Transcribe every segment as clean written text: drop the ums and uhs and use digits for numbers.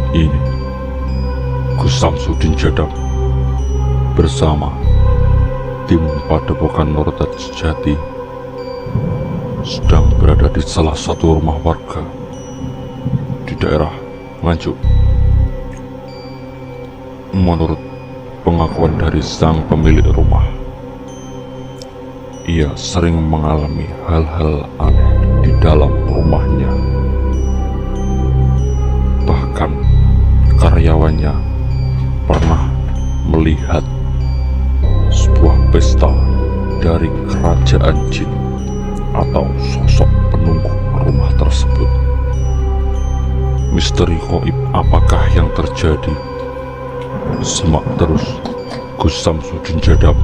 Ini Gus Samsudin Jadab bersama tim Padepokan Nurdat Sejati sedang berada di salah satu rumah warga di daerah Nganjuk. Menurut pengakuan dari sang pemilik rumah, ia sering mengalami hal-hal aneh di dalam rumahnya. Bahkan karyawannya pernah melihat sebuah pesta dari kerajaan jin atau sosok penunggu rumah tersebut. Misteri gaib apakah yang terjadi? Simak terus Gus Samsudin Jadab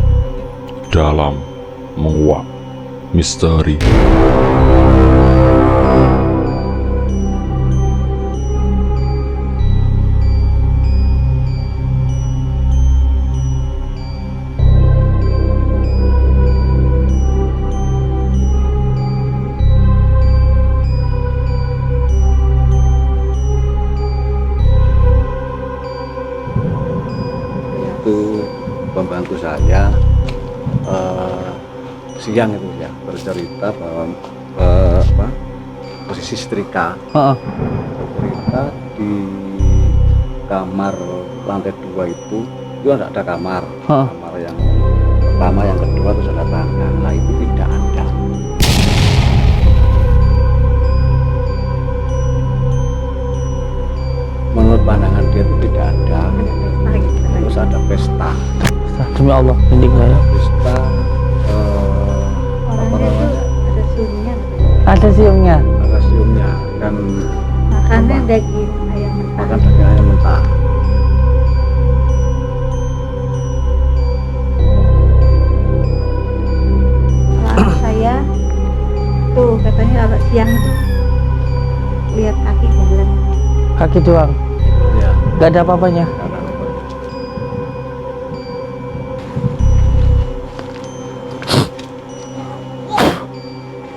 dalam Menguak Misteri. Itu pembantu saya siang itu ya bercerita bahwa posisi setrika bercerita di kamar lantai 2 itu ada kamar kamar yang pertama, yang kedua, terus ada tangga. Nah itu tidak ada. Menurut pandangan dia itu tidak ada. Terus ada pesta. Demi Allah, ini ya. Pesta Ada siumnya. ada siumnya dan Makannya daging ayam mentah. makan daging ayam mentah. Kalau saya tuh katanya kalau siang tuh lihat kaki jalan. Kaki doang, Ya, gak ada apa-apanya. karena apa?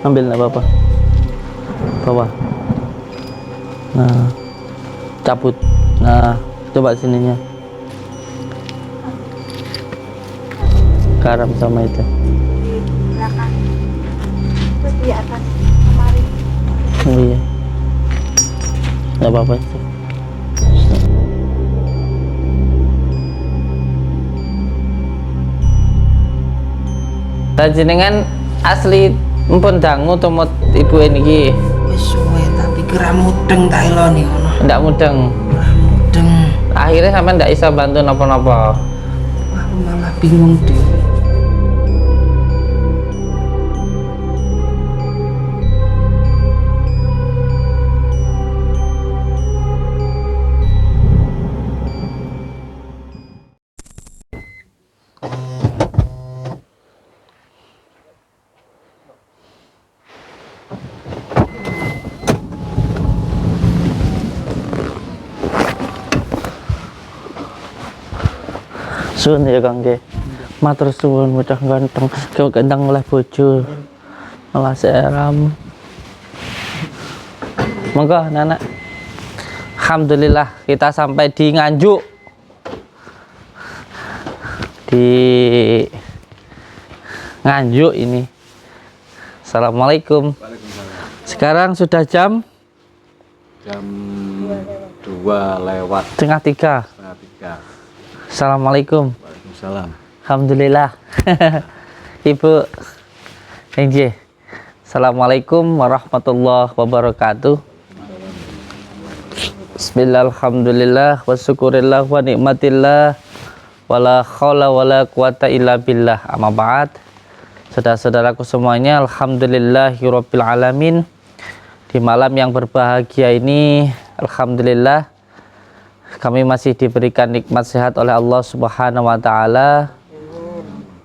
Ambil, gak apa-apa. Bawa. Nah, cabut. Nah, coba sininya. Garam sama itu. Di belakang. Terus di atas lemari. Oh iya. Gak apa-apa sih. Jenengan asli mpun dangu tumut ibu ini. Wis suwe tapi kira mudeng tak eloni ngono. Ndak mudeng. Ora mudeng. Akhirnya sampai ndak bisa bantu napa-napa. Aku malah bingung dhewe. Sun ya Kang nggih. Matur suwun mudah ganteng. Kau gendang oleh bojo. Malah seram. Monggo Nana. Alhamdulillah kita sampai di Nganjuk. Di Nganjuk ini. Assalamualaikum. Sekarang sudah jam Jam 2 lewat setengah 3. setengah 3. Assalamualaikum. Waalaikumsalam. Alhamdulillah. Ibu Enje. Assalamualaikum warahmatullahi wabarakatuh. Bismillah, alhamdulillah, wa syukurillah, wa nikmatillah, wala khawla wala quwata illa billah. Amma ba'd. Saudara-saudaraku semuanya, alhamdulillahirabbil alamin. Di malam yang berbahagia ini, alhamdulillah, kami masih diberikan nikmat sehat oleh Allah Subhanahu wa taala.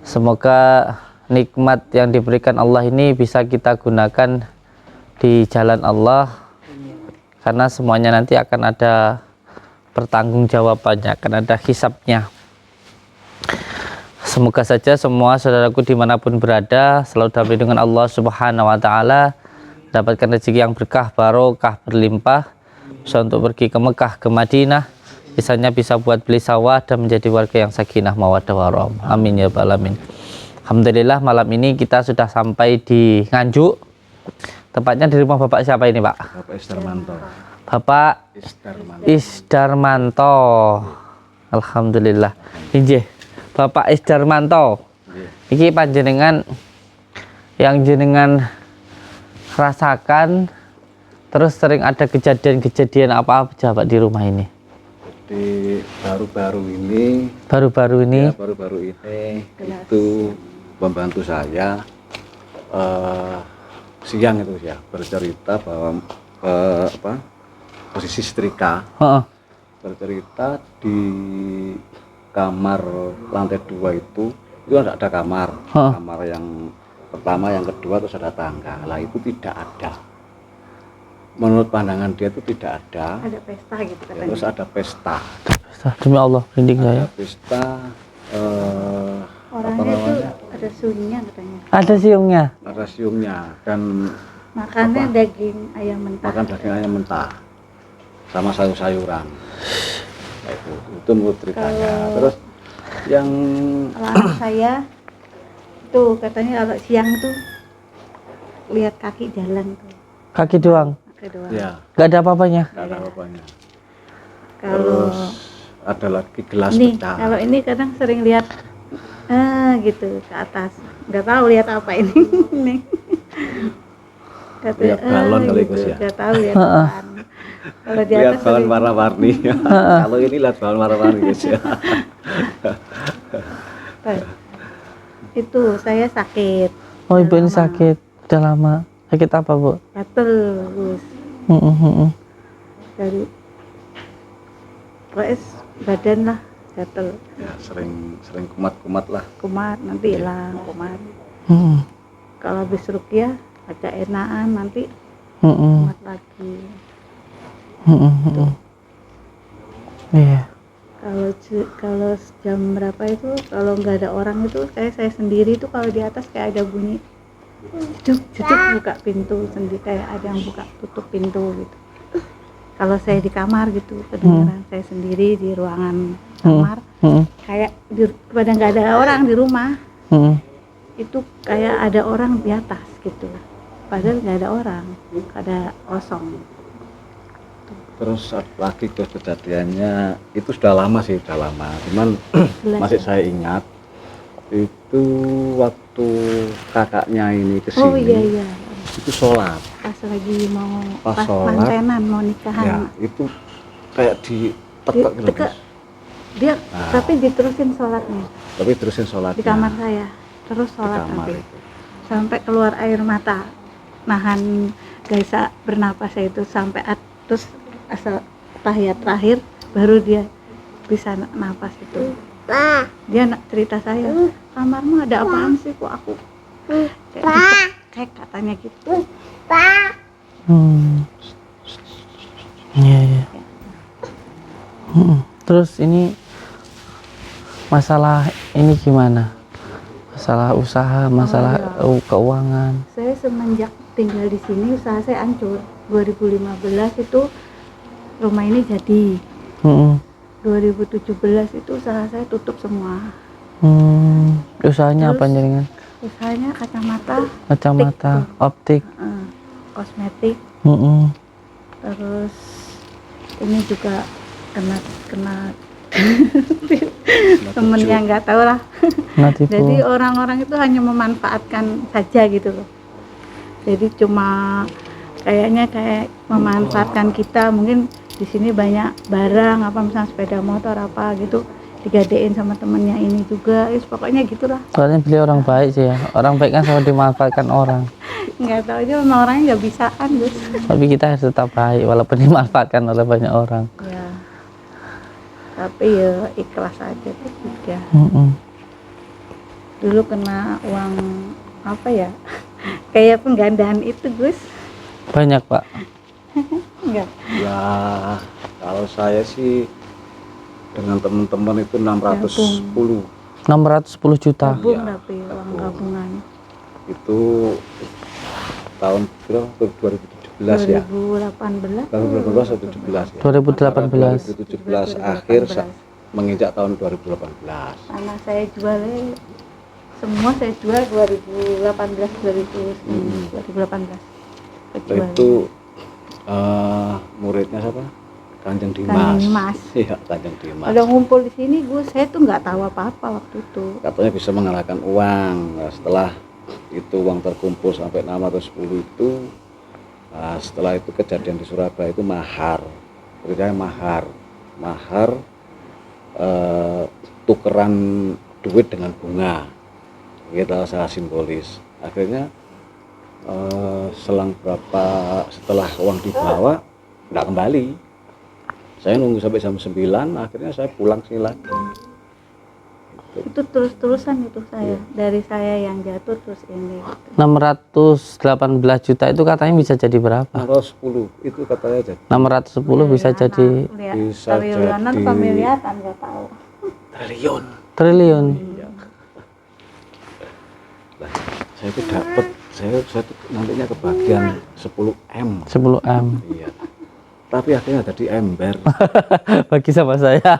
Semoga nikmat yang diberikan Allah ini bisa kita gunakan di jalan Allah, karena semuanya nanti akan ada pertanggungjawabannya, akan ada hisabnya. Semoga saja semua saudaraku dimanapun berada selalu dalam lindungan Allah Subhanahu wa taala, dapatkan rezeki yang berkah, barokah, berlimpah, bisa untuk pergi ke Mekah, ke Madinah, sisanya bisa buat beli sawah dan menjadi warga yang sakinah mawaddah warahmah. Amin ya rabbal alamin. Alhamdulillah malam ini kita sudah sampai di Nganjuk. Tepatnya di rumah Bapak siapa ini, Pak? Bapak Isdarmanto. Bapak Isdarmanto. Alhamdulillah. Injih, Bapak Isdarmanto. Iki panjenengan yang jenengan rasakan, terus sering ada kejadian-kejadian apa Pak di rumah ini? Di baru-baru ini Baru-baru itu pembantu saya siang itu ya bercerita bahwa posisi setrika bercerita di kamar lantai 2 itu ada kamar yang pertama, yang kedua, terus ada tangga. Lah itu tidak ada, menurut pandangan dia itu tidak ada pesta gitu ya, katanya. terus ada pesta Demi Allah, rinding saya. pesta Orangnya itu ada suhunya katanya. Ada siungnya. ada siumnya dan Makannya daging ayam mentah. makan daging ayam mentah sama sayur-sayuran. Nah, itu menurut ceritanya. Terus yang Kalau saya tuh katanya kalau siang tuh lihat kaki jalan tuh. Kaki doang. Kaki doang. ya Gak ada apa-apanya. nggak ada apa-apanya. Kalau Terus ada lagi gelas ini, pecah. kalau ini kadang sering lihat gitu ke atas. Nggak tahu lihat apa ini. Nih. Lihat balon kali, Gus, ya? Nggak tahu lihat apaan. Kalau di Lihat atas balon sering- warna-warni. Kalau ini lihat balon warna-warni, guys ya. itu saya sakit. Oh, ibu ini Lama. sakit. Udah lama. Sakit apa, Bu? Gatel, Gus. Dari pokoknya badan lah gatel, Ya, sering kumat-kumat lah. kumat nanti hilang kumat. Mm-mm. Kalau habis rukyah agak enakan nanti Mm-mm. kumat lagi. Mm-mm. Iya. Kalau jam berapa itu kalau nggak ada orang itu kayak saya sendiri tuh kalau di atas kayak ada bunyi jeduk buka pintu sendiri, kayak ada yang buka tutup pintu gitu. Kalau saya di kamar gitu kedengeran saya sendiri di ruangan kamar Mm-mm. kayak pada nggak ada orang di rumah Mm-mm. itu kayak ada orang di atas gitu, padahal nggak ada orang, ada kosong. Terus lagi kejadiannya itu sudah lama, cuman masih saya ingat itu waktu kakaknya ini kesini. Oh iya Itu sholat pas lagi mau Pas pas sholat, mantenan mau ya, nikahan itu kayak ditekek gitu, Teka, Gus. dia Nah. tapi diterusin sholatnya Tapi terusin sholatnya di kamar saya, terus di sholat kamar sampai itu. sampai keluar air mata, nahan gak bisa bernapas itu sampai terus asal tahiyat terakhir baru dia bisa napas itu. Dia cerita saya, kamarmu ada apaan sih kok aku kayak katanya gitu. Iya, iya. Terus ini masalah ini gimana? Masalah usaha, masalah keuangan. Saya semenjak tinggal di sini usaha saya hancur. 2015 itu rumah ini jadi. Mm-mm. 2017 itu usaha saya tutup semua. Usahanya Terus, apa jaringan? Usahanya kacamata, Kacamata, optik. kosmetik, Mm-mm. terus ini juga kena temen yang nggak tahu lah. Nah, tipu. Jadi orang-orang itu hanya memanfaatkan saja gitu loh. Jadi cuma kayaknya kayak memanfaatkan kita, mungkin di sini banyak barang apa misalnya sepeda motor apa gitu digadein sama temennya ini juga, pokoknya gitulah. Soalnya beli orang baik sih ya. Orang baik kan selalu dimanfaatkan orang. Nggak tahu aja memang orangnya nggak bisaan Gus. Tapi kita harus tetap baik walaupun dimanfaatkan oleh banyak orang. Ya. Tapi ya ikhlas aja tuh ya. Mm-mm. Dulu kena uang apa ya? Kayak penggandaan itu Gus. Banyak, Pak. Enggak. Ya, kalau saya sih dengan teman-teman itu 610 610 juta. Gabung Iya, tapi uang gabungan. itu tahun berapa? 2017. 17 ya. 2018 2018 atau 17 ya. 2018. 2017 akhir menginjak tahun 2018. karena saya jualnya semua saya jual 2018 2018 kejual. Itu muridnya siapa? Kanjeng Dimas. Kanjeng Dimas. Iya, Kanjeng Dimas. Kalau ngumpul di sini gue saya tuh nggak tahu apa-apa waktu itu. Katanya bisa mengalahkan uang. Nah, setelah itu uang terkumpul sampai 610 itu, nah, setelah itu kejadian di Surabaya itu mahar, ceritanya mahar tukeran duit dengan bunga, kita salah simbolis. Akhirnya selang berapa setelah uang dibawa nggak kembali, saya nunggu sampai jam 9, akhirnya saya pulang sini lagi. Itu terus-terusan itu saya dari saya yang jatuh terus ini gitu. 618 juta itu katanya bisa jadi berapa? 610 itu katanya jadi 610 bisa jadi bisa triliunan jadi apa miliaran nggak tahu. triliun. triliun. Nah, saya itu dapat saya tuh nantinya kebagian 10 M. 10 M. Iya. Tapi akhirnya jadi ember. Bagi sama saya.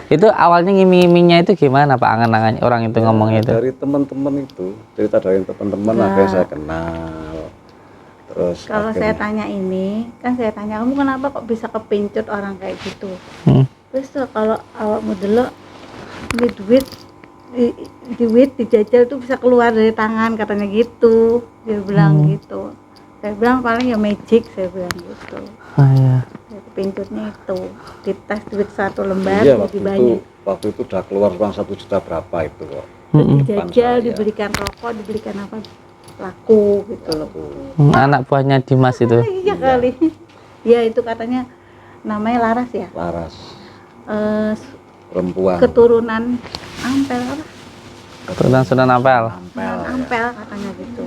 Itu awalnya ngiming-ngimingnya itu gimana Pak, angan-angannya orang itu ngomong itu? Dari teman-teman itu, cerita dari teman-teman akhirnya saya kenal. Terus Kalau akhirnya, saya tanya ini, kan saya tanya kamu kenapa kok bisa kepincut orang kayak gitu? Terus tuh, kalau awakmu dulu ini duit dijajal tuh bisa keluar dari tangan katanya gitu. Dia bilang gitu. Saya bilang paling ya magic, saya bilang gitu. Oh iya. Pinjutnya itu dites duit 1 lembar iya, jadi banyak. waktu itu udah keluar uang 1 juta berapa itu kok. Dijajal, saya. dibelikan rokok, dibelikan apa laku gitu loh. Anak buahnya Dimas itu. Iya kali. Ya itu katanya namanya Laras ya. Laras. Perempuan. Keturunan Ampel apa? Keturunan Sunan Ampel. Ampel katanya gitu.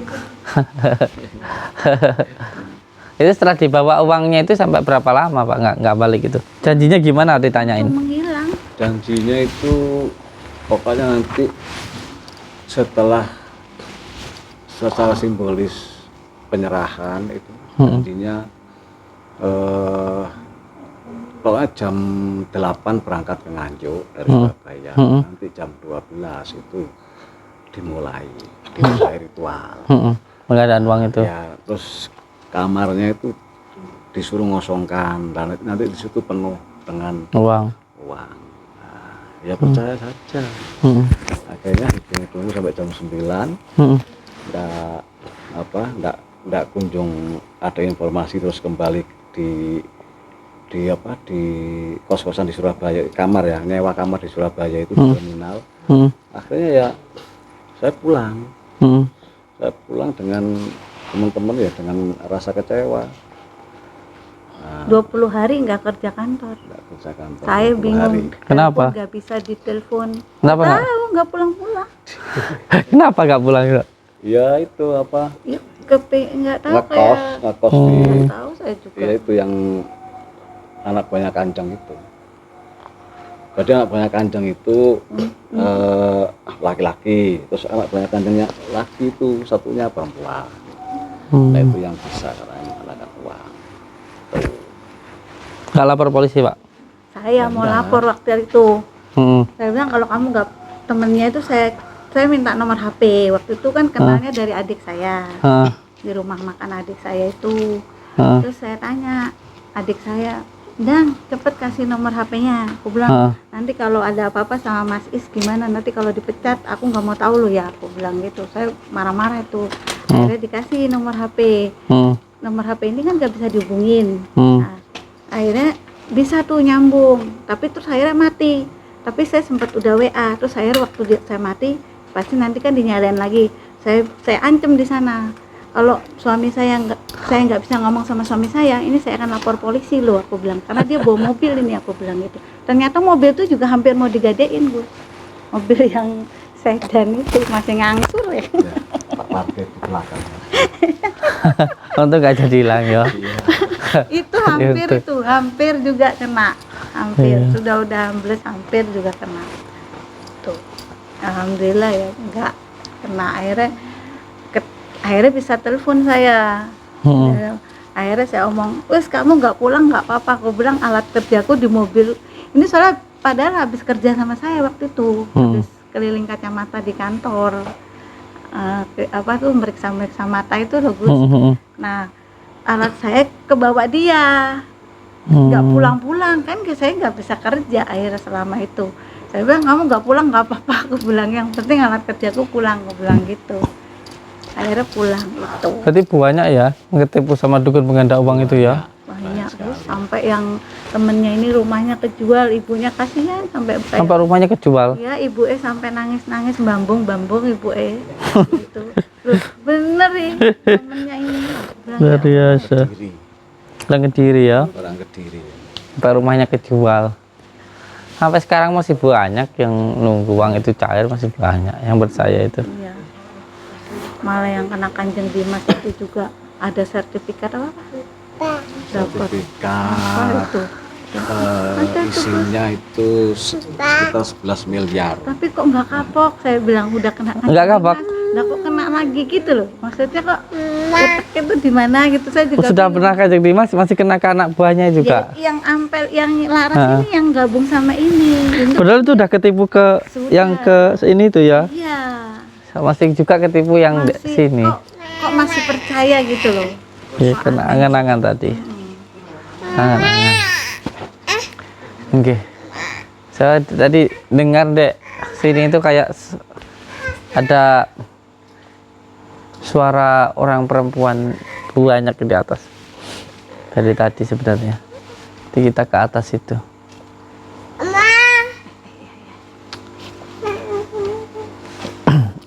Itu setelah dibawa uangnya itu sampai berapa lama Pak nggak balik itu? Janjinya gimana ditanyain? Menghilang. Janjinya itu pokoknya nanti setelah secara simbolis penyerahan itu janjinya pokoknya jam 8 berangkat ke Nganjuk dari Surabaya, nanti jam 12 itu dimulai ritual. Pengadaan uang itu. Ya, terus kamarnya itu disuruh ngosongkan dan nanti di situ penuh dengan Uang. Nah, ya percaya saja. Akhirnya hitung sampai jam 9 enggak kunjung ada informasi, terus kembali di kos-kosan di Surabaya, kamar ya, nyewa kamar di Surabaya itu di terminal. Akhirnya ya saya pulang. Saya pulang dengan teman-teman ya dengan rasa kecewa. 20 hari nggak kerja kantor. Nggak kerja kantor. Saya 20 bingung. hari. Kenapa? Nggak bisa ditelepon. Kenapa nggak? Tahu nggak pulang-pulang. Kenapa nggak pulang? Ya itu apa? Ya, nggak tahu ngekos nggak tahu saya juga. ya itu yang anak buahnya Kanjeng itu. Jadi anak buahnya Kanjeng itu laki-laki, terus anak buahnya Kanjengnya laki itu satunya perempuan. Nah itu yang bisa katanya mengalahkan uang. Nggak lapor polisi Pak? Saya mau lapor waktu itu. Saya bilang kalau kamu nggak, temennya itu saya minta nomor HP. Waktu itu kan kenalnya dari adik saya. Di rumah makan adik saya itu. Terus saya tanya adik saya, "Dang, cepet kasih nomor HP-nya." Aku bilang, "Nanti kalau ada apa-apa sama Mas Is gimana? Nanti kalau dipecat aku nggak mau tahu loh ya." Aku bilang gitu. Saya marah-marah itu. Akhirnya dikasih nomor HP. Nomor HP ini kan nggak bisa dihubungin. Nah, akhirnya bisa tuh nyambung. Tapi terus akhirnya mati. Tapi saya sempat udah WA. Terus akhirnya waktu saya mati, pasti nanti kan dinyalain lagi. Saya ancam di sana. Kalau suami saya nggak bisa ngomong sama suami saya, ini saya akan lapor polisi loh, aku bilang, karena dia bawa mobil ini, aku bilang gitu. Ternyata mobil itu juga hampir mau digadein, Bu. Mobil yang sedan itu masih ngangsur ya. Parkir di belakang. Untuk nggak jadi hilang ya. Itu hampir juga kena. Hampir udah ambles, hampir juga kena. Tuh. Alhamdulillah ya, enggak kena. Akhirnya akhirnya bisa telepon saya. Akhirnya saya omong, wes kamu nggak pulang nggak apa-apa. Aku bilang alat kerjaku di mobil. Ini soalnya padahal habis kerja sama saya waktu itu, habis keliling kacamata di kantor. Apa tuh meriksa mata itu loh Gus. Nah alat saya kebawa dia, nggak pulang-pulang kan, saya nggak bisa kerja akhirnya selama itu. Saya bilang kamu nggak pulang nggak apa-apa, aku bilang yang penting alat kerjaku pulang, aku bilang gitu. Akhirnya pulang itu. Berarti banyak ya ketipu sama dukun pengganda uang itu ya? Banyak Gus, sampai yang temennya ini rumahnya kejual, ibunya kasihan sampai Sampai rumahnya kejual? ya ibu sampai nangis-nangis bambung ibu gitu. Loh, bener ya temennya ini Luar biasa. Kediri. Orang Kediri ya? Orang Kediri. Sampai rumahnya kejual. Sampai sekarang masih banyak yang nunggu uang itu cair, masih banyak yang percaya itu. iya. Malah yang kena Kanjeng Dimas itu juga ada sertifikat apa? Dapat apa Sertifikat itu? isinya itu sekitar 11 miliar. Tapi kok nggak kapok? Saya bilang udah kena Kanjeng Nggak kapok? Dimas. Lah kok kena lagi gitu loh? Maksudnya kok letak itu di mana gitu? Saya juga Sudah bingung. pernah Kanjeng Dimas masih kena ke anak buahnya juga. Ya, yang ampel, yang laras ini yang gabung sama ini. Itu Padahal itu udah ketipu ke Sudah. yang ke ini tuh ya. iya. Masih juga ketipu yang di Masih, sini. kok masih percaya gitu loh. Ya, kena angan-angan tadi. Angan-angan. Oke. Saya tadi dengar dek sini itu kayak ada suara orang perempuan banyak di atas. Dari tadi sebenarnya. Jadi kita ke atas itu.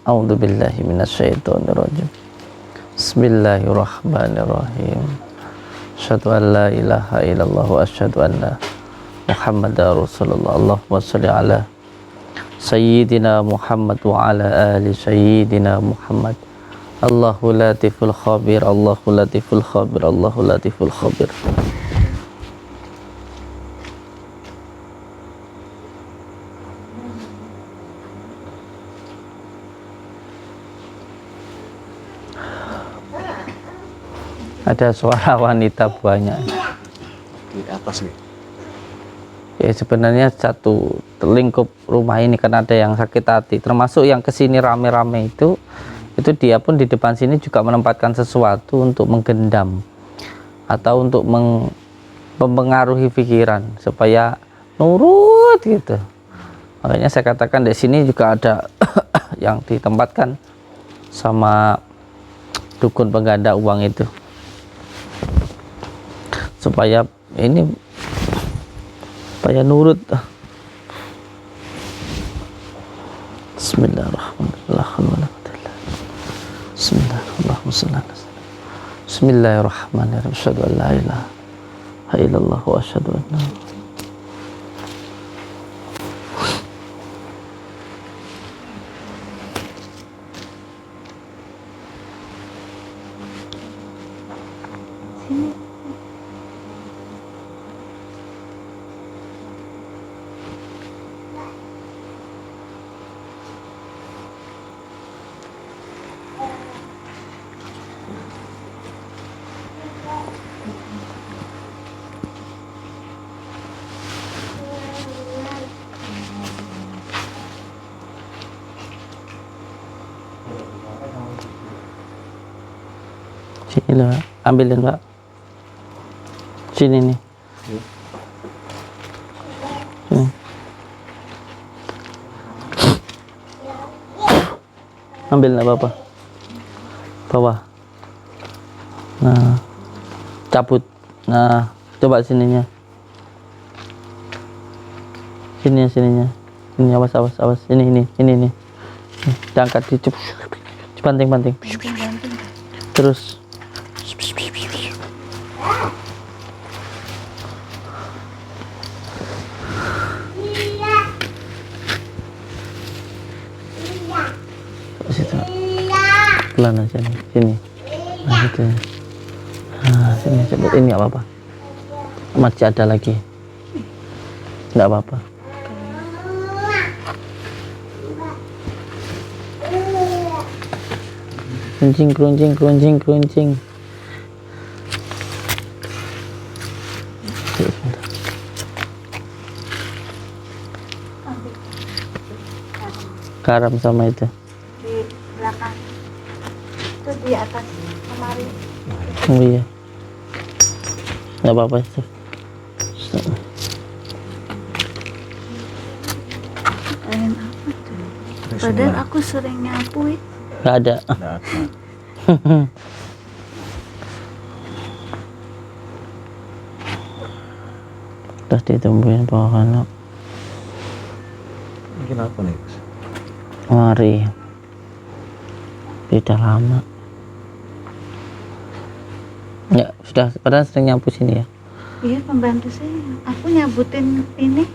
A'udzu billahi minasyaitonir rajim. Bismillahirrahmanirrahim. Asyhadu an la ilaha illallah wa asyhadu anna Muhammadar Rasulullah. Allahumma shalli ala Sayyidina Muhammad wa ala ali Sayyidina Muhammad. Allahu latiful khabir, Allahu latiful khabir, Allahu latiful khabir. Ada suara wanita banyak. Di atas nih. Ya sebenarnya satu lingkup rumah ini kan ada yang sakit hati, termasuk yang kesini rame-rame itu dia pun di depan sini juga menempatkan sesuatu untuk menggendam atau untuk mempengaruhi pikiran supaya nurut gitu. Makanya saya katakan di sini juga ada yang ditempatkan sama dukun pengganda uang itu supaya ini supaya nurut. Bismillahirrahmanirrahim. Bismillahirrahmanirrahim. Asyhadu an la ilaha illallah wa asyhadu anna sini lah, ambilin Pak. Sini nih. Sini. Ambil nggak apa-apa. Bawah. Nah, cabut. Nah, coba sininya. Sininya. Ini awas. Ini. Diangkat banting. Terus. Pelan aja nih, sini. Nah, gitu. Nah, sini cabut. Ini nggak apa-apa. Masih ada lagi. Nggak apa-apa. Keruncing. Garam sama itu. Di belakang. Itu di atas lemari. Oh iya. Nggak apa-apa itu. Lain apa tuh? Padahal aku sering nyapu. Nggak ada. Nggak ada. Terus ditumbuhin pohon. Mungkin apa nih? Mari. Tidak lama. Ya, sudah padahal sering nyapu sini ya. Iya, pembantu saya. Aku nyabutin ini.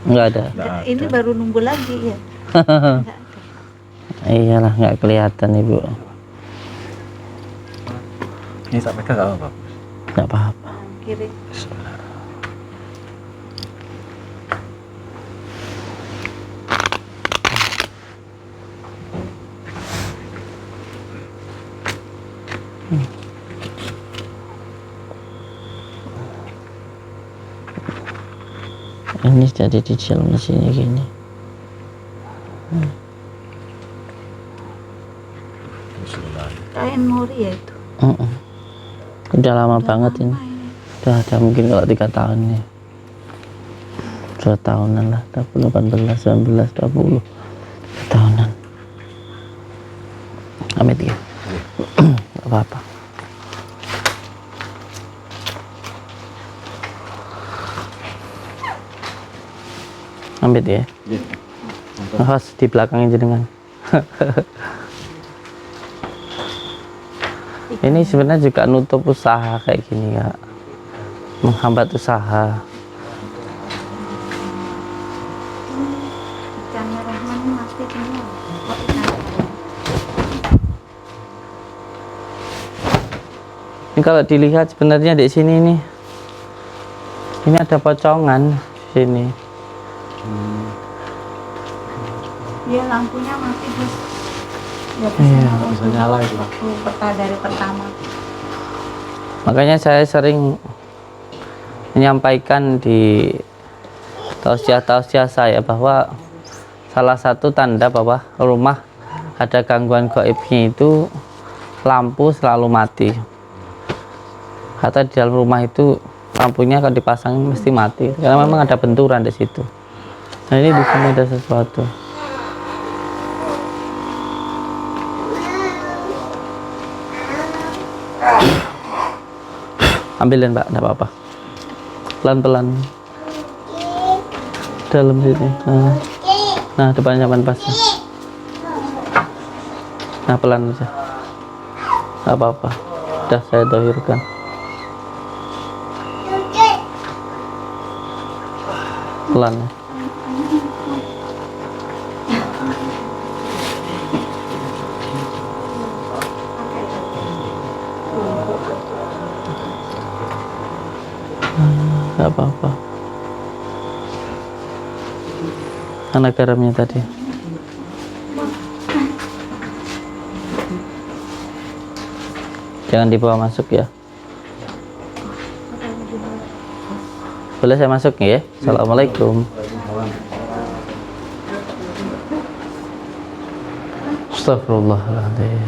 Enggak ada. Ini baru nunggu lagi ya. Nggak ada. Iyalah, nggak kelihatan Ibu. Ini tak pegang nggak apa-apa. Nggak apa-apa. Kiri. Ini jadi di dalam mesinnya gini. Kain mori ya itu. Udah lama banget ini. Lama ini. Udah ada mungkin kalau 3 tahun ya. 2 tahunan lah, 18, 19, 20 tahunan. Amit ya. Gak apa-apa. Amit ya. Iya. Awas di belakangnya jenengan. Ini sebenarnya juga nutup usaha kayak gini ya, menghambat usaha. Ikan rahman mati semua. Oh, ikan. Ini kalau dilihat sebenarnya di sini nih, ini ada pocongan di sini. Dia lampunya mati terus. Nggak Iya. Bisa nyala itu. waktu dari pertama. Makanya saya sering menyampaikan di tausiah-tausiah saya bahwa salah satu tanda bahwa rumah ada gangguan gaibnya itu lampu selalu mati. Kata di dalam rumah itu lampunya kalau dipasang mesti mati karena memang ada benturan di situ. Nah ini di sini ada sesuatu. Ambilin Pak, enggak apa-apa. Pelan-pelan. Dalam sini. Nah depannya pas. Nah pelan aja. Enggak apa-apa. Sudah saya dohirkan. Pelan ya. Nggak apa-apa. Mana garamnya tadi? Jangan dibawa masuk ya. Boleh saya masuk ya? Assalamualaikum. Astagfirullahaladzim.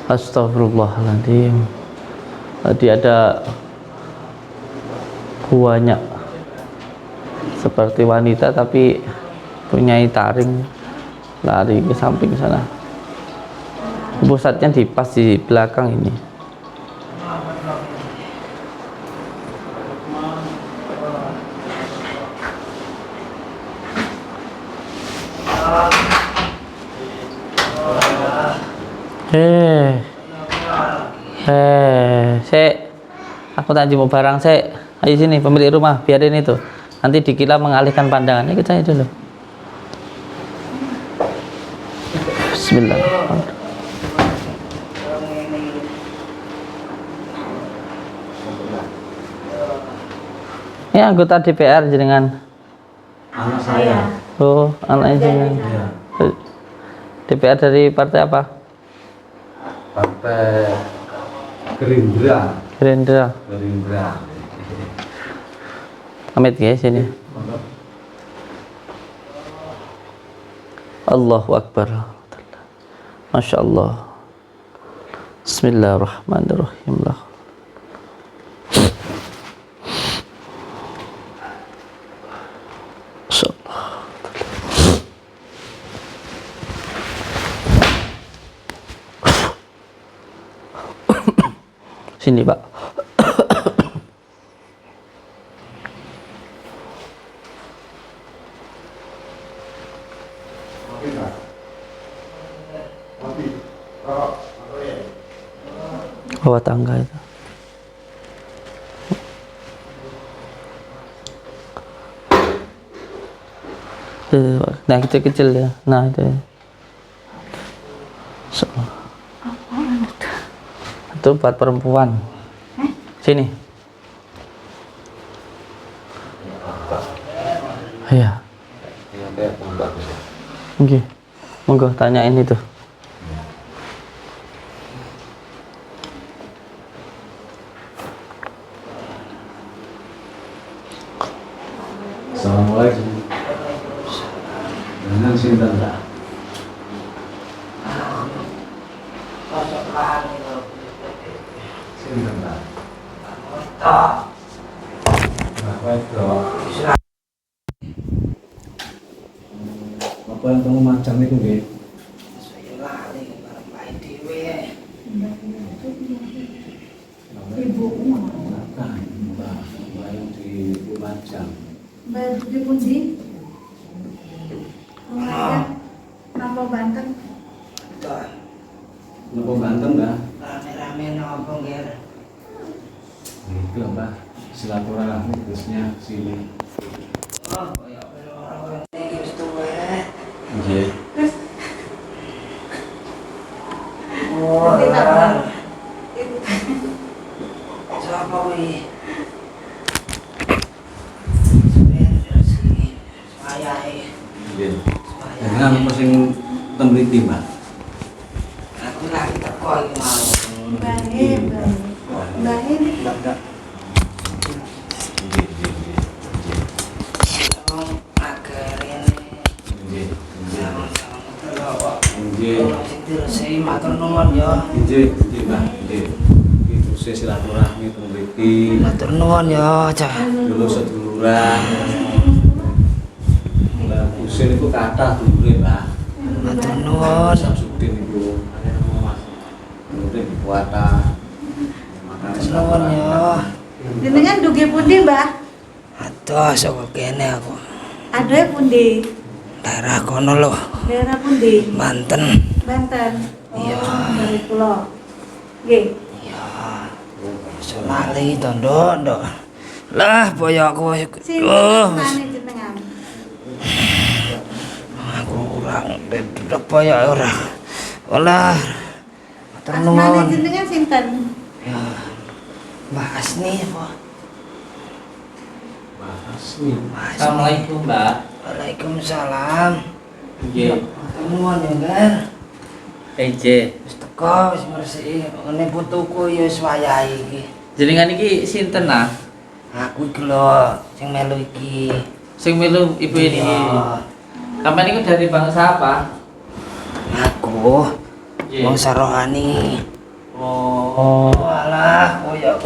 Astagfirullahaladzim. Tadi ada banyak seperti wanita tapi punya taring lari ke samping sana. Pusatnya pas di belakang ini. Aku tadi mau barang ayo sini pemilik rumah biarin itu nanti dikira mengalihkan pandangan. Ikut saya dulu. Bismillahirrahmanirrahim. Ini anggota DPR jenengan. Anak saya. Oh, anaknya jenengan. DPR dari partai apa? Partai Gerindra. Gerindra. Amit ya sini. Allahu Akbar. Masya Allah. Bismillahirrahmanirrahim. Masya Allah. Sini Pak. Bawah tangga itu. Nah kecil-kecil ya. Nah itu. So. Itu buat perempuan. Sini. Iya. Oke. Monggo tanyain itu. Assalamualaikum. Dengan sinten ta? Sinten ta? Apa yang kamu macam itu, nggih? Saya lali bareng bae dhewe. Kan, Mbak yang di Lumajang. Mbak di pundi? Napa Banten? Tuh, Napa Banten, Mbak? rame-rame nopo nggih? Itu, Mbak. Silaturahmi terusnya sini. Oh, koyo orang-orang iki wis tuwek. Nggih. Oh, lah. Siapa kuwi? Nggih. Dengan mesin temriti, Mbak. Aku lagi teko iki mau. Baik. Wong agerin. Nggih. Sing matur nuwun ya. Nggih, Mbak. Nggih. Itu silaturahmi temriti. Matur nuwun ya, Cah. Dulu seduluran. Lah usil itu kata dulure, Mbak. Matur nuwun. Samsudin itu. Kemudian di Kuata. Matur nuwun ya. Jenengan dugi pundi, Mbah? Aduh, saka kene aku. Adoe pundi? Daerah kono lho, Daerah pundi? Banten. Banten. Iya. Dari pulau. Nggih. Ya. Selali to, Nduk. Lah, boyokku. Sinten jenengan? Aku kurang dedek boyok ora. Olah. Matur Asmane nuwun. jenengan sinten? Ya. Mbak Asni apa? Asmi. Assalamualaikum Mbak. Waalaikumsalam. Nggih. Matur nuwun ya, Gar. EJ. Wis teko wis ngresiki ngene putuku ya wis wayahe iki. Jenengan iki sinten ah? Aku iki lho sing melu iki. Sing milu ibu ini. Iya. Sampeyan niku dari bangsa apa? Aku Nggih. wong Sarohani. Oh. Alah, koyo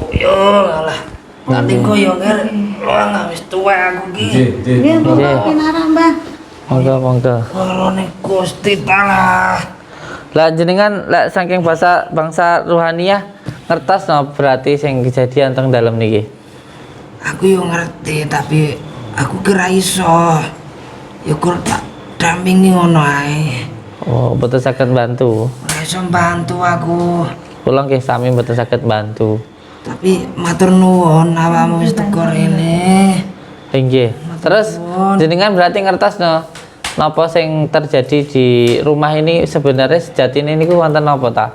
alah. Ngerti koyo Gar. Lah wis tuwek aku iki. Nggih, Nggih. pinarah, Mbah. Monggo. Karone Gusti taala. Lah jenengan lah saking bangsa ruhaniyah ngertos no berarti sing kejadian teng dalem niki. Aku yo ngerti tapi aku kira iso. Ya kur tak dampingi ngono ae. Oh, betul saged bantu. Ora iso bantu aku. Kula nggih sami mboten saged bantu. Tapi matur nuwun awakmu wis teko rene. Nggih. Terus jenengan berarti ngertos no napa sing terjadi di rumah ini sebenarnya sejatine niku wonten napa ta?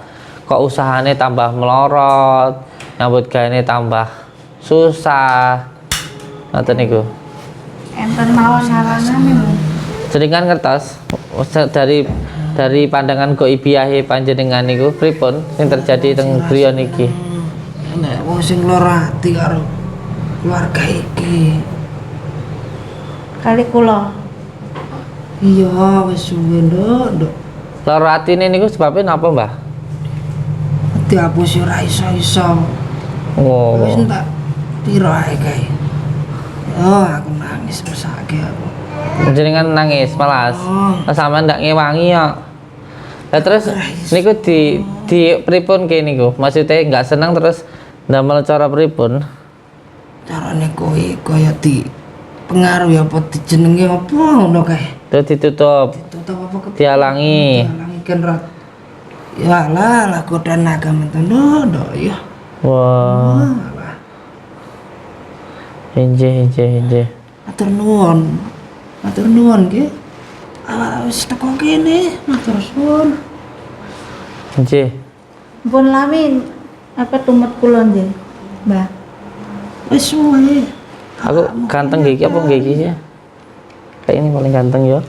Kok usahane tambah melorot, nyambut gawe tambah susah. Ngoten niku. Enten mawon halangan. Jenengan ngertos dari dari pandangan goibiyahe panjenengan niku pripun sing terjadi teng griya niki? Nek wong sing lara ati karo keluarga iki. Kali kula Iya, wis suwe nduk. Lara atine niku sebabnya napa, Mbah? Dihapus ora iso-iso. Oh. Wis entek pira ae kae. Oh, aku nangis mesake aku. Jenengan nangis malas. Oh. Sampeyan ndak ngewangi ya. Lah terus niku di pripun ke niku? Maksudnya nggak senang terus ndamel cara pripun? Carane kowe kaya di pengaruh apa dijenenge apa ngono kae. Terus ditutup, Tutup apa ke dihalangi. dihalangi kan rat. Ya lah godaan agama nduk ya. Wah, Alah. injih. Matur nuwun nggih. Awak wis teko kene, matur suwun. Injih. pun lami apa tumet kula nggih Mbah. Wis suwe. Aku ganteng gigi apa gigi ya? Kayak ini paling ganteng ya.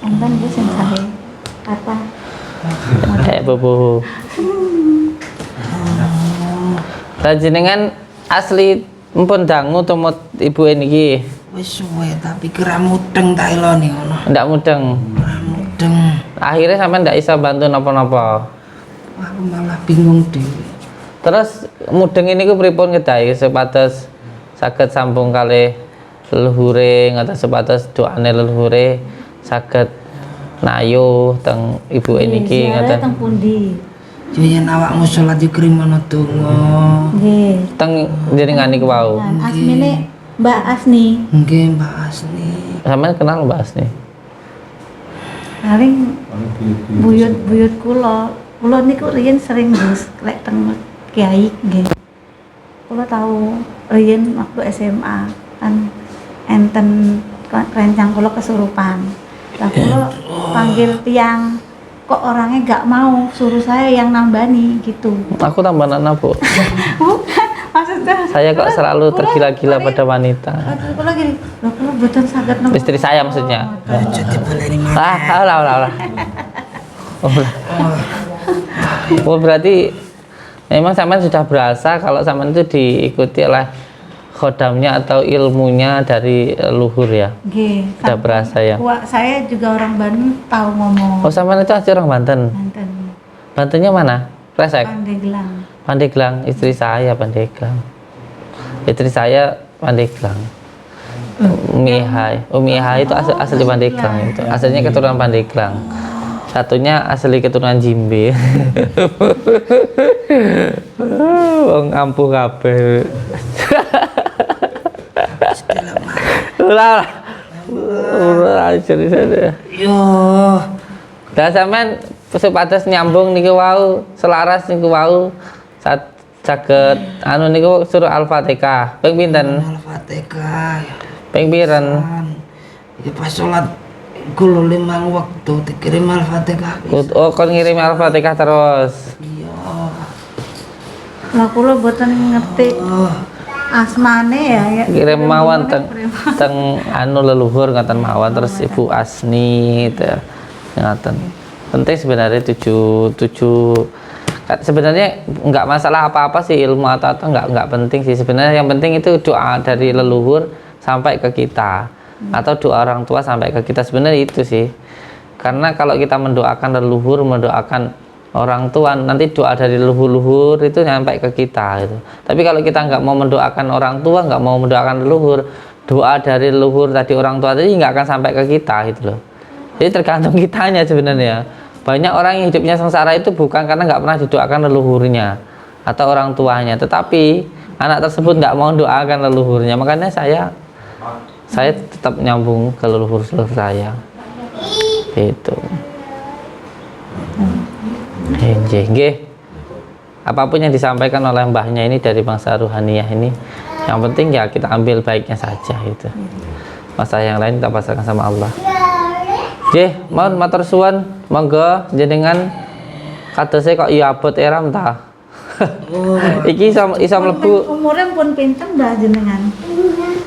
Enten wis sing sae apa Kayak bobo. Jenengan asli mpun dangu tumut ibu niki. Wis suwe tapi kira mudeng tak eloni ngono. Ndak mudeng. Ora mudeng. Akhirnya sampean ndak bisa bantu napa-napa. Aku malah bingung dhewe. Terus mudeng ini ku pripun kedai sepatus saged sambung kalih leluhure ngaten sepatus doane leluhure saged nayo teng ibu niki ziarah ngaten teng pundi Yo yen awakmu salat yo krimono donga. nggih teng jenengan niku wau. kan asmine Mbak Asni Nggih Mbak Asni. Sampeyan kenal Mbak Asni? paling buyut kula niku riyen sering Gus lek teng kiai nggih kula tahu riyen waktu SMA kan enten rencang kula kesurupan lah kula panggil tiang kok orangnya nggak mau suruh saya yang nambani gitu Aku tambahan anak Bu. bukan maksudnya Saya kok selalu tergila-gila pada wanita. kula gini loh kula boten saged nembus Istri saya maksudnya. Jadi baleni mana? Lah. Oh berarti memang sampean sudah berasa kalau sampean itu diikuti oleh khodamnya atau ilmunya dari luhur ya. nggih Sudah berasa ya. saya juga orang Bandung tahu ngomong Oh sampean itu asli orang Banten. Banten Bantennya mana? Kresek. Pandeglang Pandeglang. Istri saya Pandeglang. Istri saya Pandeglang. Umi Ihai itu asli Pandeglang itu. Aslinya keturunan Pandeglang. Satunya asli keturunan Jimbe. Wong ampuh kabeh. Lah. Ora jadi saya. Yo. Lah sampean sepadas nyambung niku wau, selaras niku wau saged anu niku suruh Al-Fatihah. Ping pinten? Al-Fatihah. Ping piren? Ya pas salat kulo 5 waktu dikirim Al-Fatihah. Oh, kon ngirim Al-Fatihah terus. Iya. lah kula boten ngerti Oh. asmane ya Kirim mawon teng anu leluhur ngaten mawon terus Ibu Asni itu ngaten. Penting sebenarnya tujuh sebenarnya nggak masalah apa-apa sih ilmu atau nggak penting sih sebenarnya yang penting itu doa dari leluhur sampai ke kita atau doa orang tua sampai ke kita sebenarnya itu sih karena kalau kita mendoakan leluhur mendoakan orang tua nanti doa dari leluhur itu sampai ke kita gitu. Tapi kalau kita nggak mau mendoakan orang tua nggak mau mendoakan leluhur doa dari leluhur tadi orang tua tadi nggak akan sampai ke kita gitu loh. Jadi tergantung kitanya sebenarnya. Banyak orang yang hidupnya sengsara itu bukan karena nggak pernah didoakan leluhurnya atau orang tuanya, tetapi anak tersebut nggak mau doakan leluhurnya. Makanya saya tetap nyambung ke leluhur saya. Itu. Nggih. Apapun yang disampaikan oleh mbahnya ini dari bangsa ruhaniyah ini, yang penting ya kita ambil baiknya saja itu. Masalah yang lain kita pasrahkan sama Allah. Nggih, mohon matur suwun, monggo jenengan kadose kok ya abot eram ta. Iki iso mlebu umure pun pinten Mbah jenengan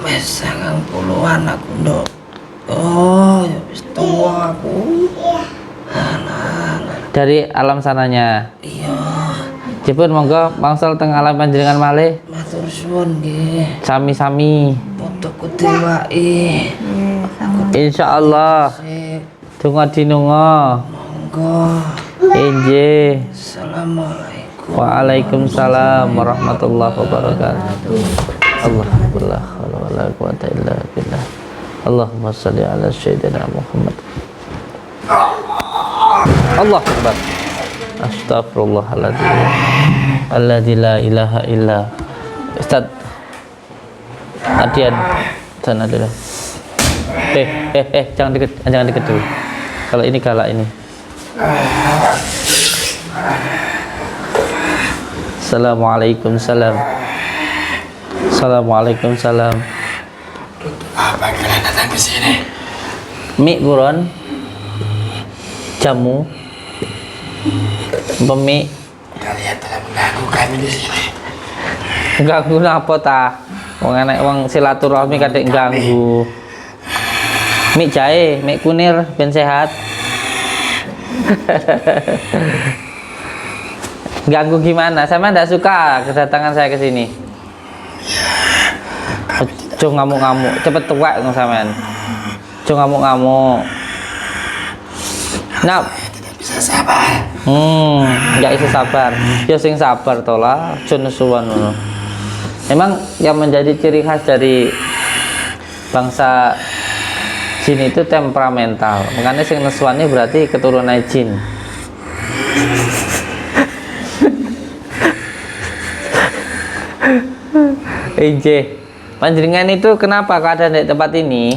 Wis 90-an aku nduk. Oh, ya wis tuwa aku. Alah. dari alam sananya. Iya, Jepun monggo mangsal teng alam panjenengan malih. matur suwun nggih. Sami-sami. Foto kudewai. Insyaallah. Donga dinunga. Monggo. Injih. Assalamualaikum. Waalaikumsalam warahmatullahi wabarakatuh. Alhamdulillah wala quwata illa billah. Allahumma shalli ala sayyidina Muhammad. Allah akbar. Astagfirullahaladzim. Alladzi la ilaha illa. Ustaz Adian sana dulu. Jangan deket dulu. Kalau ini galak ini. Assalamualaikum salam. Assalamualaikum salam. Apa kalian datang ke sini? Mie buron. Jamu. Pemi. Kalian telah mengganggu kami di sini. Ganggu apa ta? Wong enek wong silaturahmi kadek ganggu. Mie jahe, mie kunir ben sehat. Ganggu gimana? Sama ndak suka kedatangan saya ke sini. Ojo ngamuk-ngamuk, cepet tuwek ngono sampean. Ojo ngamuk-ngamuk. Nah, Tidak bisa sabar. nggak bisa sabar. Ya sing sabar to lah, ojo nesuwan ngono. Emang yang menjadi ciri khas dari bangsa jin itu temperamental. Makanya sing nesuwan ini berarti keturunan jin. Injih. Panjenengan itu kenapa kok ada di tempat ini?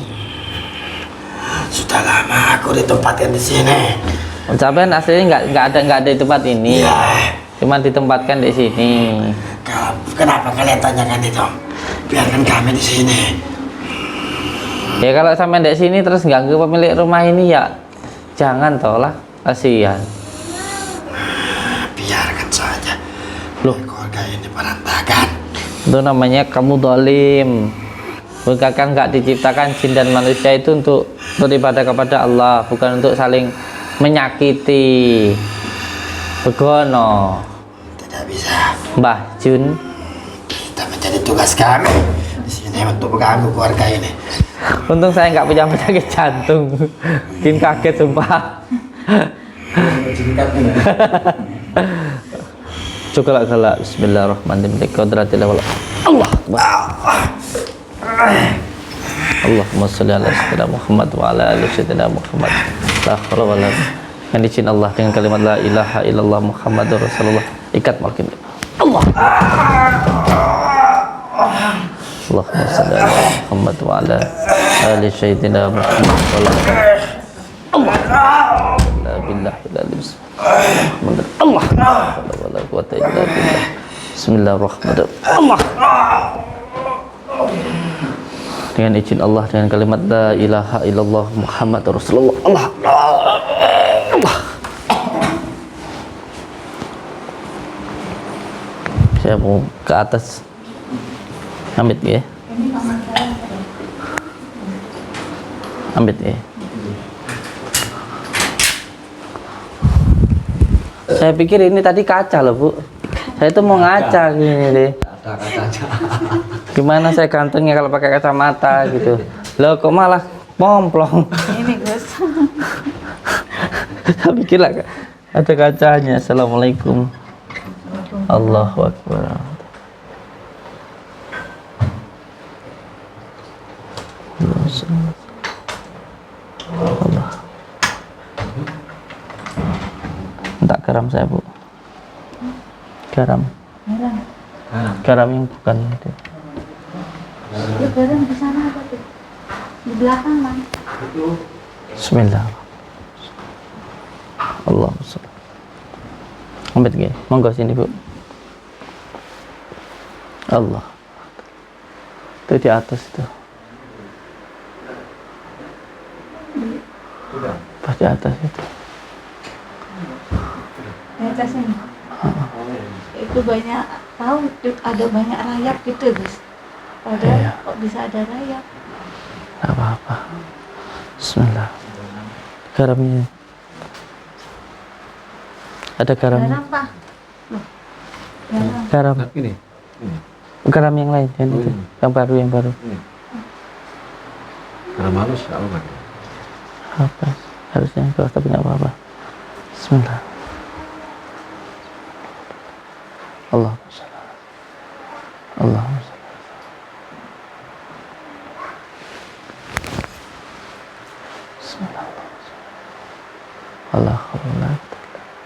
Sudah lama aku ditempatkan di sini. Sampean aslinya nggak ada di tempat ini. Iya. Cuma ditempatkan di sini. Kenapa kalian tanyakan itu? Biarkan kami di sini. Ya kalau sampean di sini terus ganggu pemilik rumah ini ya jangan tolah, kasihan. Biarkan saja. Loh. Keluarga ini berantakan. Itu namanya kamu dolim. Bukankah nggak diciptakan jin dan manusia itu untuk beribadah kepada Allah, bukan untuk saling menyakiti. Begono. Tidak bisa. Mbah Jun. Kita menjadi tugas kami di sini untuk mengganggu keluarga ini. Untung saya nggak punya penyakit jantung. Bikin kaget sumpah. Coba galak. Bismillahirrahmanirrahim. Qadratillah wal Allah Akbar. Allahumma sholli ala sayyidina Muhammad wa ala ali sayyidina Muhammad. La haula wala quwwata illa billah. Allah dengan kalimat la ilaha illallah Muhammadur Rasulullah. Ikat makin. Allah. Allahumma sholli ala Muhammad wa ala ali sayyidina Muhammad. Allah. La billahi la Allah. Wala quwwata illa billah. Bismillahirrahmanirrahim. Allah. Dengan izin Allah, dengan kalimat la ilaha illallah Muhammad Rasulullah. Allah. Allah. Saya mau ke atas. Ambit ya. Ambit ya. Saya pikir ini tadi kaca loh Bu. Saya itu mau ngaca gini deh. Gimana saya gantengnya kalau pakai kacamata gitu. Loh kok malah pomplong. Ini Gus. Saya pikir lah ada kacanya. Assalamualaikum. Allahu Akbar. Allah. Tak garam saya Bu. Garam. Garam yang bukan itu. Ya garam di sana apa tuh? Di belakang Bang. Bismillah. Allah. Ambet gak? Monggo sini Bu. Allah. Itu di atas itu. Pas di atas itu. Di atas ini. Itu banyak tahu ada banyak rayap gitu Gus. Padahal Iya. kok bisa ada rayap? Gak apa-apa. Bismillah. Garamnya. Ada garamnya. Garam Pak. Loh, garam. Garam. Ini. Garam yang lain yang Oh, itu. ini. Yang baru. Ini. Garam halus nggak apa-apa. Apa? Harusnya enggak, tapi nggak apa-apa. Bismillah. Allahumma shalli. Allahumma shalli. Bismillah. Allah Allah.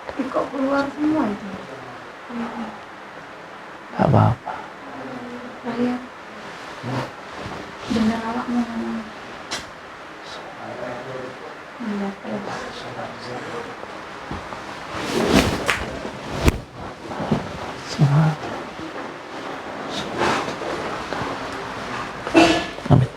Tapi kok keluar semua itu? Nggak apa-apa. Saya bener awak mau ngomong. Iya, Bismillah. Amin.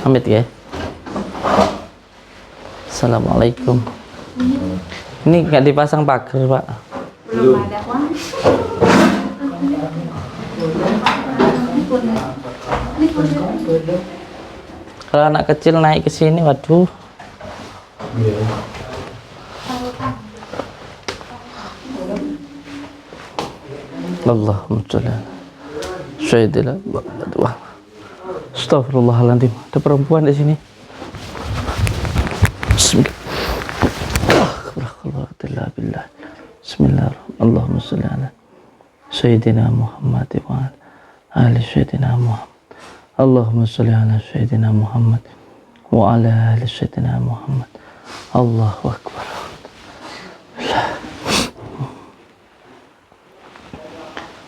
Amit ya. Assalamualaikum. Ini nggak dipasang pagar, Pak. belum ada uang. Kalau anak kecil naik ke sini, waduh. Allahumma sholli ala sayyidina Muhammad. Astagfirullahaladzim. Ada perempuan di sini. Bismillah. Bismillahirrahmanirrahim. Allahumma sholli ala sayyidina Muhammad wa ala ali sayyidina Muhammad. Allahumma sholli ala sayyidina Muhammad wa ala ali sayyidina Muhammad. Allahu akbar.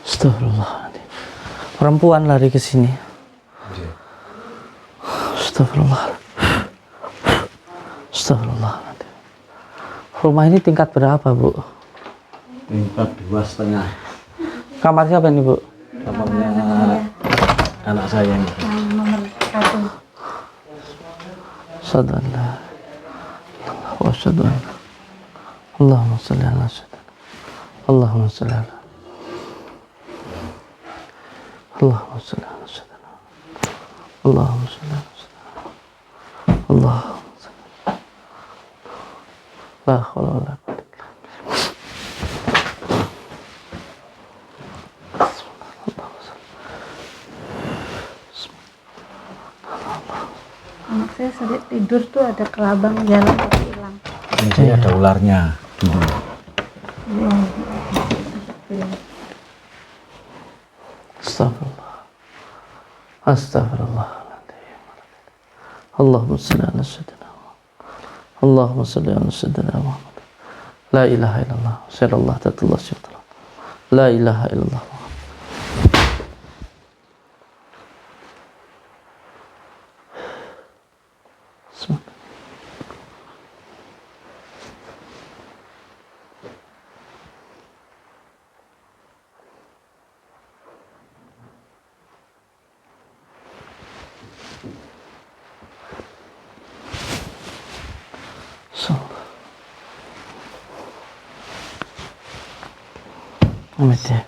Astagfirullahaladzim. Perempuan lari ke sini. Astagfirullah. Astagfirullahaladzim. Rumah ini tingkat berapa, Bu? Tingkat 2,5. Kamar siapa ini, Bu? Kamarnya anak saya ini. Yang nomor 1. Sadallah. Wa sadallah. Allahumma sholli ala sayyidina. Allahumma sholli ala. Allahumma sholli ala sayyidina. Allahumma sholli ala sayyidina. Allahumma sholli. La haula wala quwwata illa Anak saya sering tidur tuh ada kelabang jalan tapi hilang. Ini saya ada ularnya dulu. Astagfirullah. Astagfirullahaladzim. Allahumma salli ala sayyidina Muhammad. Allahumma salli ala sayyidina Muhammad. La ilaha illallah. Sallallahu tatullah syaitan. La ilaha illallah. Bismillah. Amin ya.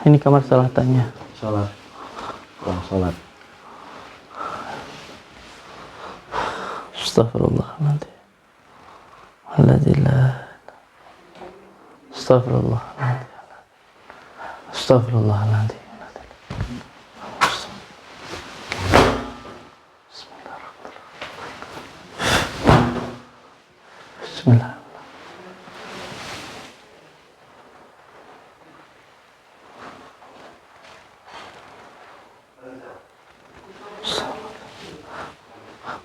Ini kamar salatannya. Sholat. Orang sholat. Astagfirullahaladzim. Alhamdulillah. Astagfirullahaladzim. Astagfirullahaladzim. Bismillah.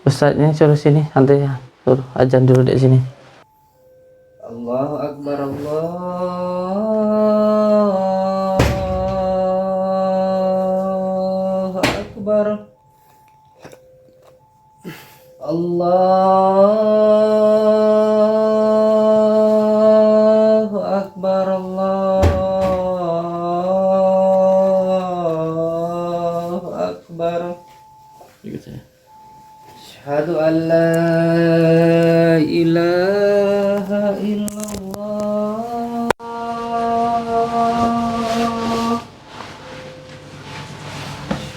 Ustaznya suruh sini, santai, suruh ajan dulu di sini. Allahu Akbar, Allahu Akbar, Allahu Akbar, Allahu Akbar. Ikut saya. Asyhadu an la ilaha illallah.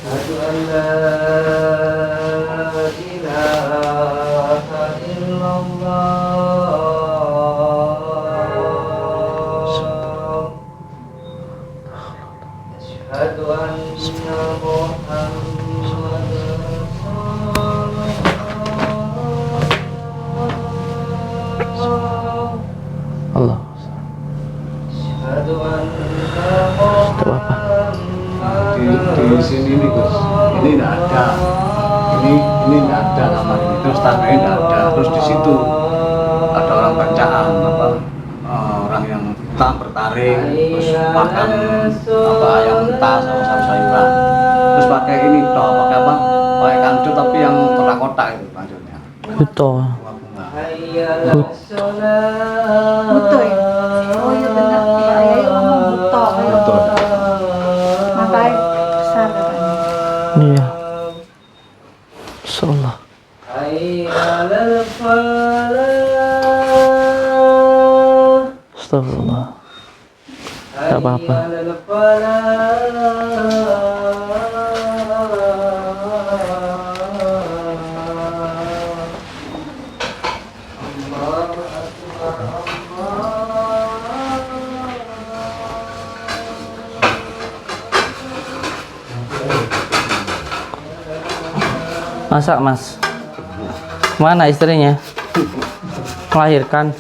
Asyhadu an la ilaha illallah. Asyhadu anna Muhammadan Allah. Asyhadu anna Di sini nih Gus, ini tidak ada, ini tidak ada kamar ini, terus tangganya tidak ada, terus di situ ada orang bacaan apa orang yang kita bertaring, terus makan apa ayam mentah sama sayur-sayuran, terus pakai ini toh, pakai apa? Pakai kancut tapi yang kotak-kotak itu kancutnya. Betul. Buto ya? Oh iya benar, Mbak Yai ngomong buto. Betul. Makanya besar katanya. Iya. Salah. Astagfirullah. Tidak apa-apa. Masak Mas. Mana istrinya? Melahirkan.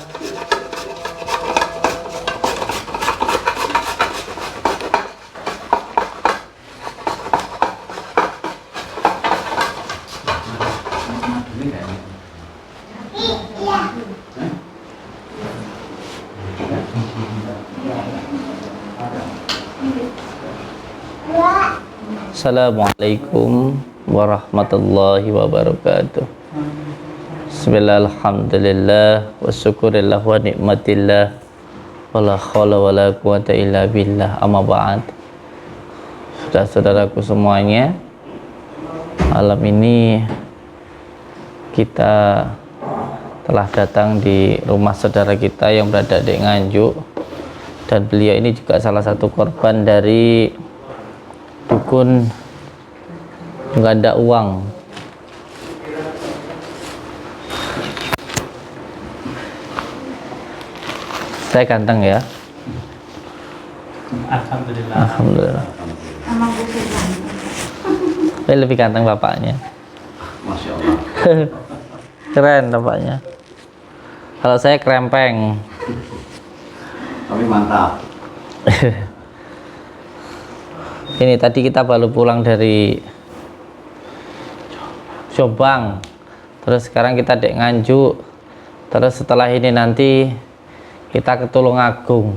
Assalamualaikum warahmatullahi wabarakatuh. Bismillah, alhamdulillah, wa syukurillah wa nikmatillah, wala khawla wala quwata illa billah, amma ba'd. Saudara-saudaraku semuanya, malam ini kita telah datang di rumah saudara kita yang berada di Nganjuk, dan beliau ini juga salah satu korban dari dukun nggak ada uang. Saya ganteng ya? Alhamdulillah. Alhamdulillah. Emang bukan ganteng. Saya lebih ganteng bapaknya. Masya Allah. Keren bapaknya. Kalau saya krempeng. Tapi mantap. Ini tadi kita baru pulang dari Jombang, terus sekarang kita di Nganjuk, terus setelah ini nanti kita ke Tulungagung.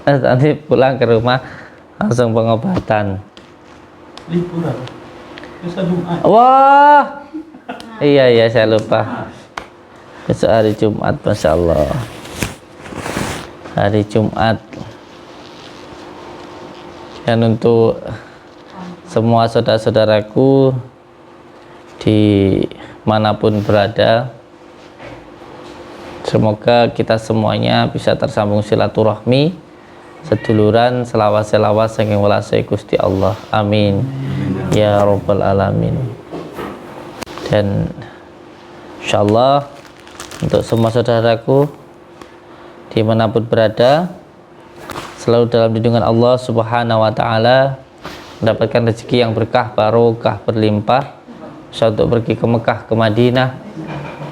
Nanti pulang ke rumah langsung pengobatan. Liburan. Besok Jumat. Wah, iya saya lupa. Besok hari Jumat, Masya Allah. Hari Jumat. Dan untuk semua saudara-saudaraku di manapun berada, semoga kita semuanya bisa tersambung silaturahmi, seduluran, selawas-selawas saking welasé Gusti Allah. Amin ya rabbal alamin. Dan insyaallah untuk semua saudaraku dimanapun berada, selalu dalam lindungan Allah Subhanahu wa Ta'ala, mendapatkan rezeki yang berkah, barokah, berlimpah, bisa untuk pergi ke Mekah, ke Madinah,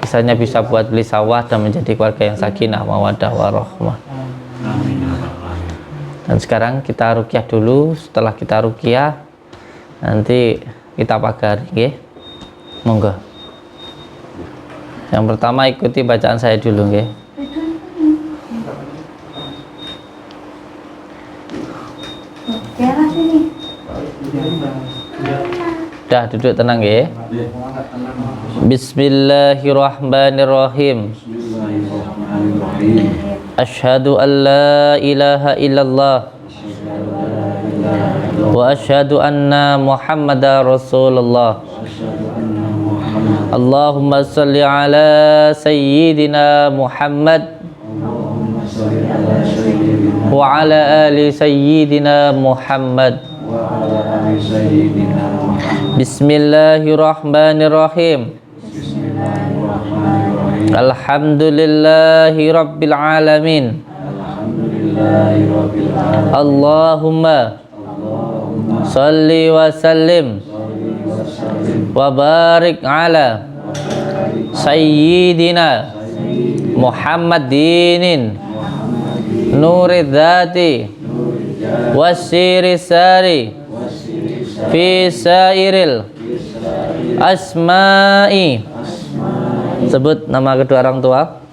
misalnya bisa buat beli sawah dan menjadi keluarga yang sakinah, mawaddah, warahmah. Dan sekarang kita ruqyah dulu. Setelah kita ruqyah, nanti kita pagari, nggih. Monggo. Yang pertama ikuti bacaan saya dulu, nggih. Daerah sini. Dah duduk tenang ya. Bismillahirrahmanirrahim. Asyhadu an la ilaha illallah wa asyhadu anna Muhammadar Rasulullah. Allahumma salli ala sayyidina Muhammad wa ala ali sayyidina Muhammad. Bismillahirrahmanirrahim. Alhamdulillahi rabbil alamin. Allahumma salli wa sallim wa barik ala sayyidina Muhammadin nurid dzati wasiri sari fi sairil asma'i. Sebut nama kedua orang tua.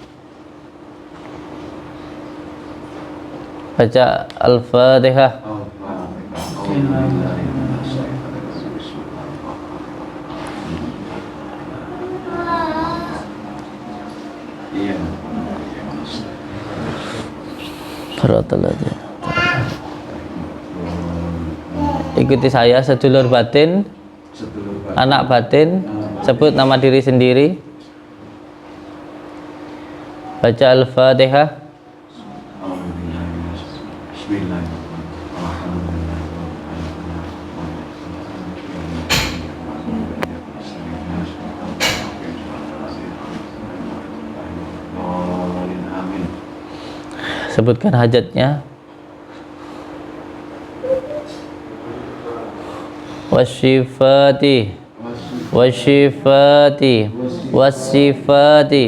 Baca Al-Fatihah. Ikuti saya, sedulur batin, anak batin, sebut nama diri sendiri. Baca Al-Fatihah. Sebutkan hajatnya. Wasyifati wasyifati wasyifati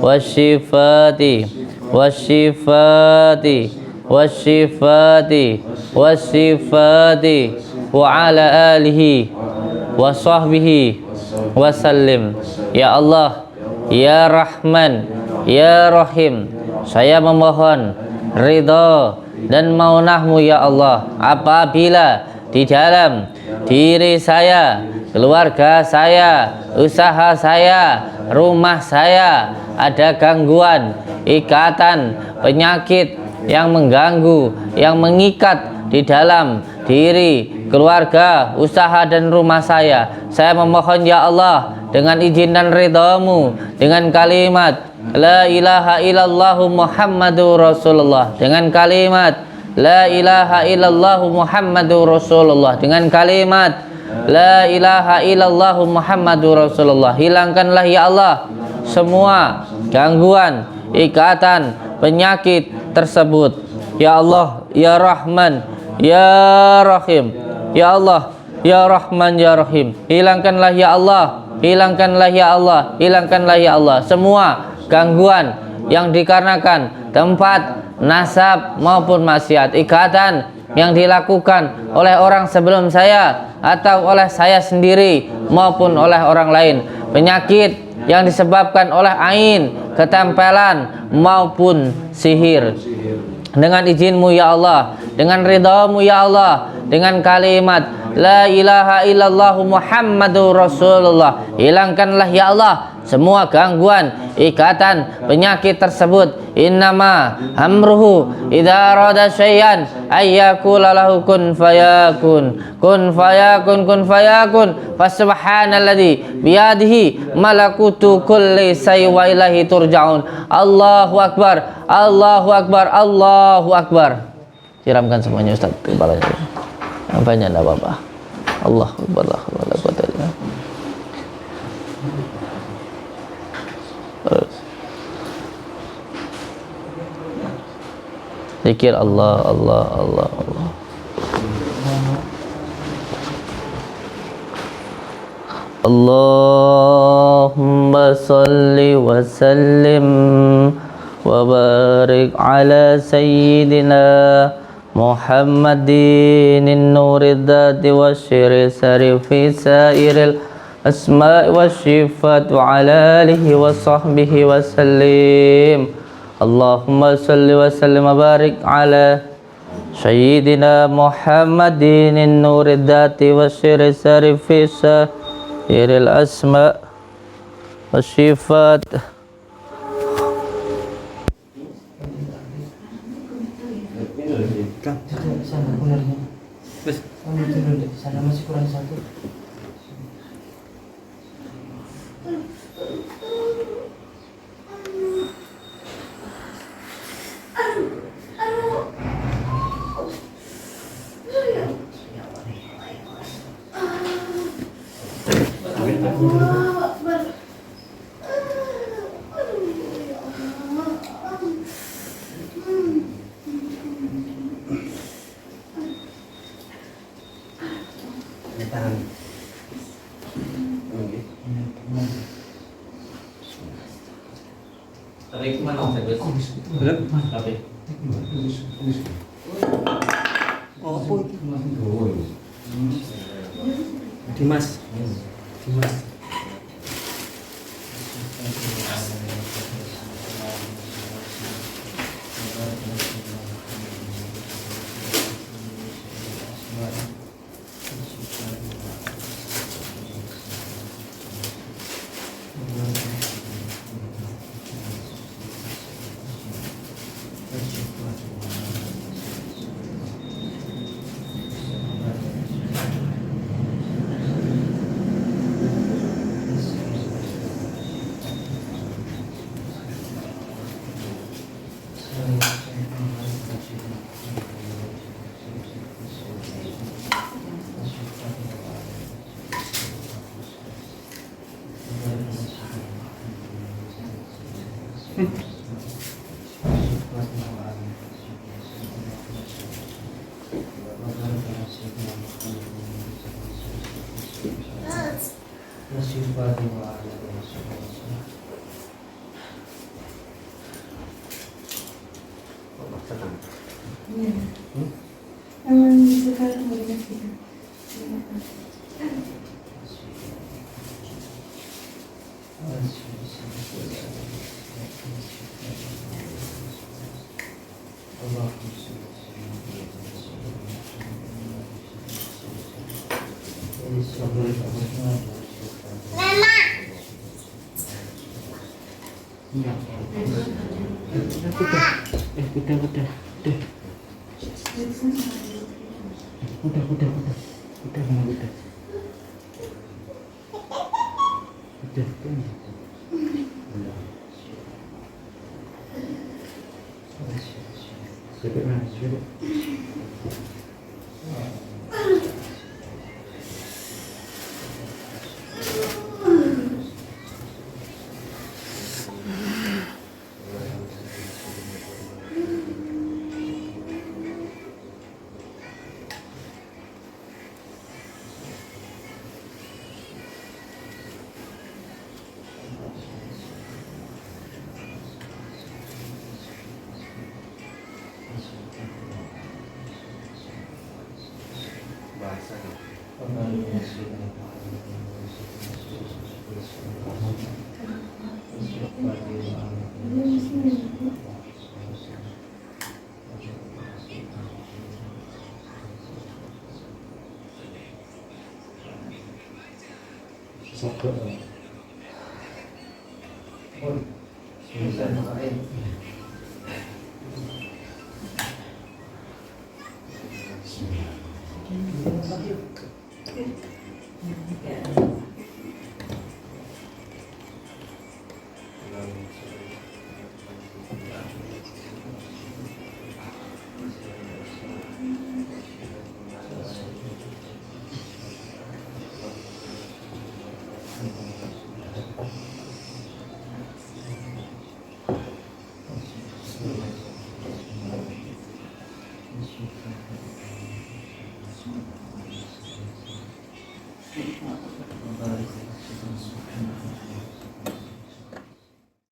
wasyifati wasyifati wasyifati wasyifati wa ala alihi wa sahbihi wasallim. Ya Allah, ya Rahman, ya Rahim, saya memohon ridha dan maunahmu ya Allah apabila di dalam diri saya, keluarga saya, usaha saya, rumah saya ada gangguan, ikatan, penyakit yang mengganggu, yang mengikat di dalam diri, keluarga, usaha dan rumah saya. Saya memohon ya Allah dengan izin dan ridhamu, dengan kalimat La ilaha illallah Muhammadur Rasulullah, dengan kalimat La ilaha illallah Muhammadur Rasulullah, dengan kalimat La ilaha illallah Muhammadur Rasulullah. Hilangkanlah ya Allah semua gangguan, ikatan, penyakit tersebut. Ya Allah, ya Rahman, ya Rahim, ya Allah, ya Rahman, ya Rahim. Hilangkanlah ya Allah, hilangkanlah ya Allah, hilangkanlah ya Allah semua gangguan yang dikarenakan tempat, nasab maupun maksiat, ikatan yang dilakukan oleh orang sebelum saya atau oleh saya sendiri maupun oleh orang lain, penyakit yang disebabkan oleh ain, ketempelan maupun sihir. Dengan izinmu ya Allah, dengan ridhamu ya Allah, dengan kalimat La ilaha illallah Muhammadur Rasulullah, hilangkanlah ya Allah semua gangguan, ikatan, penyakit tersebut. Innama amruhu idza arada syai'an ayyakula lahu kun fayakun, kun fayakun, kun fayakun. Fasubhanalladzi biyadihi malakutu kulli syai'in wa ilaihi turja'un. Allahu akbar, Allahu akbar, Allahu akbar. Siramkan semuanya Ustaz kepalanya. Banyak enggak apa-apa. Allahu akbar, Allahu akbar, la quwwata illa billah. Zikir Allah, Allah, Allah, Allah. Allahumma salli wa sallim wa barik ala sayyidina Muhammadin nurid dzati wasyiri sari fi sairil asma'i wasyifat wa ala alihi wa sahbihi wa sallim. Allahumma salli wa sallim wa barik ala sayyidina Muhammadin nurid dzati wasyiri sari fi sairil asma' wasyifat. Bos, kamu turun deh. Sana masih kurang satu. Tapi kemana Mas Agus? Tapi Dimas. Dimas.